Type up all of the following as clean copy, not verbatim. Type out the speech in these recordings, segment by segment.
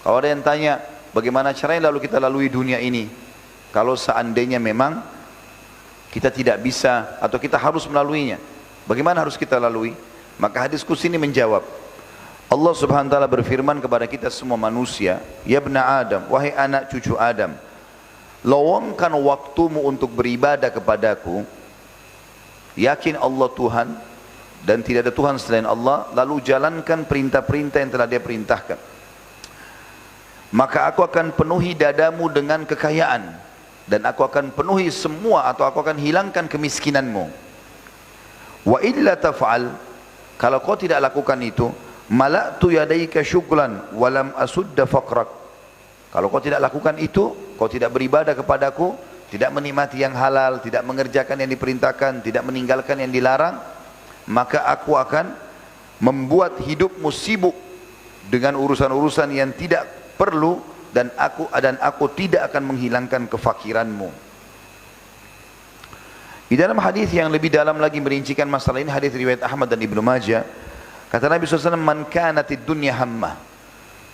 Kalau ada yang tanya, bagaimana caranya lalu kita lalui dunia ini? Kalau seandainya memang kita tidak bisa atau kita harus melaluinya, bagaimana harus kita lalui? Maka hadis qudsi ini menjawab. Allah Subhanahu wa taala berfirman kepada kita semua manusia, "Ya ibna Adam, wahai anak cucu Adam, luangkan waktumu untuk beribadah kepadaku. Yakin Allah Tuhan dan tidak ada Tuhan selain Allah, lalu jalankan perintah-perintah yang telah Dia perintahkan. Maka aku akan penuhi dadamu dengan kekayaan, dan aku akan penuhi semua atau aku akan hilangkan kemiskinanmu. Wa illa taf'al, kalau kau tidak lakukan itu, mala'tu yadaika syuklan walam asudda faqrak. Kalau kau tidak lakukan itu, kau tidak beribadah kepadaku, tidak menikmati yang halal, tidak mengerjakan yang diperintahkan, tidak meninggalkan yang dilarang, maka aku akan membuat hidupmu sibuk dengan urusan-urusan yang tidak perlu, dan aku tidak akan menghilangkan kefakiranmu. Di dalam hadis yang lebih dalam lagi merincikan masalah ini, hadis riwayat Ahmad dan Ibnu Majah, kata Nabi SAW, man kanatid dunya hammah,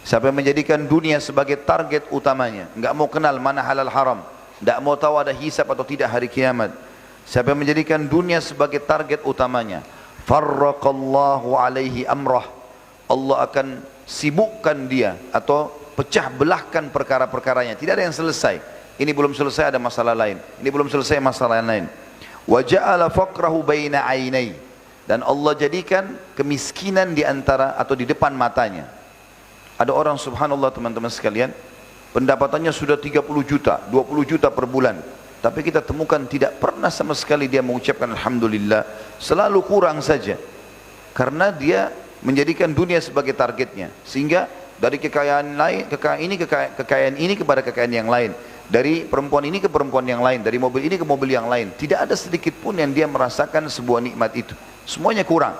siapa yang menjadikan dunia sebagai target utamanya, enggak mau kenal mana halal haram, enggak mau tahu ada hisab atau tidak hari kiamat, siapa yang menjadikan dunia sebagai target utamanya, farraqallahu alaihi amrah, Allah akan sibukkan dia atau pecah belahkan perkara-perkaranya. Tidak ada yang selesai. Ini belum selesai, ada masalah lain. Ini belum selesai, masalah lain. Wa ja'ala faqrahu baina ainai, dan Allah jadikan kemiskinan di antara atau di depan matanya. Ada orang subhanallah teman-teman sekalian, pendapatannya sudah 30 juta, 20 juta per bulan, tapi kita temukan tidak pernah sama sekali dia mengucapkan alhamdulillah, selalu kurang saja. Karena dia menjadikan dunia sebagai targetnya, sehingga dari kekayaan lain, kekayaan ini kepada kekayaan yang lain, dari perempuan ini ke perempuan yang lain, dari mobil ini ke mobil yang lain, tidak ada sedikit pun yang dia merasakan sebuah nikmat itu, semuanya kurang.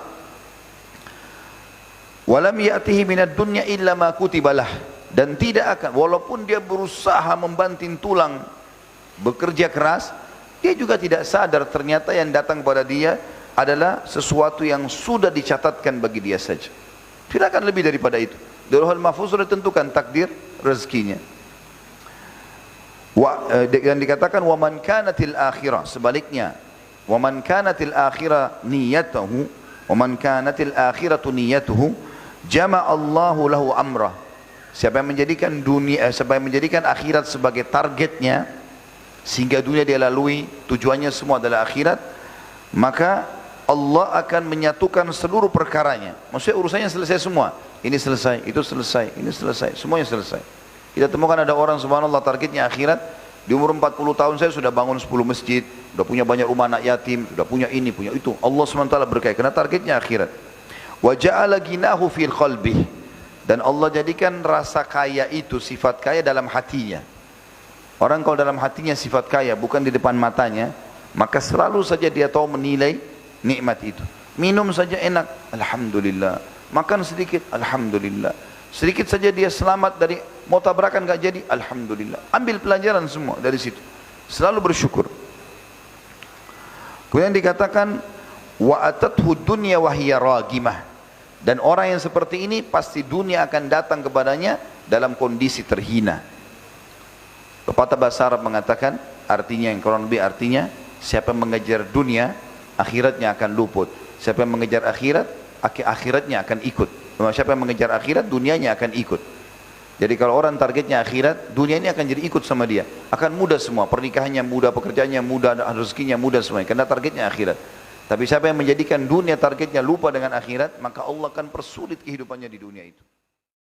Walam ya'tihi minad dunya illa ma kutibalah, dan tidak akan, walaupun dia berusaha membanting tulang, bekerja keras, dia juga tidak sadar ternyata yang datang pada dia adalah sesuatu yang sudah dicatatkan bagi dia saja. Tidak akan lebih daripada itu. Di Lauhul Mahfuz sudah tentukan takdir rezekinya. Dan dikatakan wa man kanatil akhirah, sebaliknya, wa man kanatil akhirah niyatuhu, wa man kanatil akhiratu niyatuhu, jama'allahu lahu amrah. Siapa yang menjadikan dunia, siapa yang menjadikan akhirat sebagai targetnya, sehingga dunia dia lalui, tujuannya semua adalah akhirat, maka Allah akan menyatukan seluruh perkaranya. Maksudnya urusannya selesai semua. Ini selesai, itu selesai, ini selesai, semuanya selesai. Kita temukan ada orang subhanallah targetnya akhirat, di umur 40 tahun saya sudah bangun 10 masjid, sudah punya banyak rumah anak yatim, sudah punya ini, punya itu. Allah SWT berkait, karena targetnya akhirat. Wa ja'ala ginahu fil qalbih, dan Allah jadikan rasa kaya itu sifat kaya dalam hatinya. Orang kalau dalam hatinya sifat kaya, bukan di depan matanya, maka selalu saja dia tahu menilai nikmat itu. Minum saja enak, alhamdulillah. Makan sedikit, alhamdulillah. Sedikit saja dia selamat dari mau tabrakan gak jadi, alhamdulillah. Ambil pelajaran semua dari situ, selalu bersyukur. Kemudian dikatakan wa atathu dunya wa hiya ragimah, dan orang yang seperti ini pasti dunia akan datang kepadanya dalam kondisi terhina. Pepatah bahasa Arab mengatakan, artinya yang kurang lebih artinya, siapa yang mengejar dunia, akhiratnya akan luput. Siapa yang mengejar akhirat, akhiratnya akan ikut. Siapa yang mengejar akhirat, dunianya akan ikut. Jadi kalau orang targetnya akhirat, dunia ini akan jadi ikut sama dia. Akan mudah semua, pernikahannya mudah, pekerjaannya mudah, rezekinya mudah semuanya, karena targetnya akhirat. Tapi siapa yang menjadikan dunia targetnya, lupa dengan akhirat, maka Allah akan persulit kehidupannya di dunia itu.